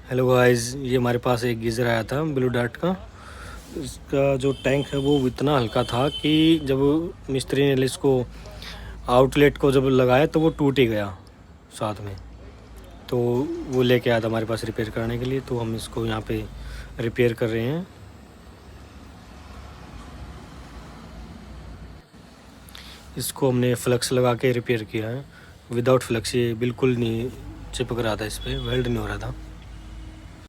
Hello guys, ये हमारे पास एक गीज़र आया था ब्लू डार्ट का। इसका जो टैंक है वो इतना हल्का था कि जब मिस्त्री ने इसको आउटलेट को जब लगाया तो वो टूट ही गया साथ में। तो वो लेके आया था हमारे पास रिपेयर करने के लिए, तो हम इसको यहाँ पे रिपेयर कर रहे हैं। इसको हमने फ्लक्स लगा के रिपेयर किया है। विदाउट फ्लक्स ये बिल्कुल नहीं चिपक रहा था, इस पर वेल्ड नहीं हो रहा था।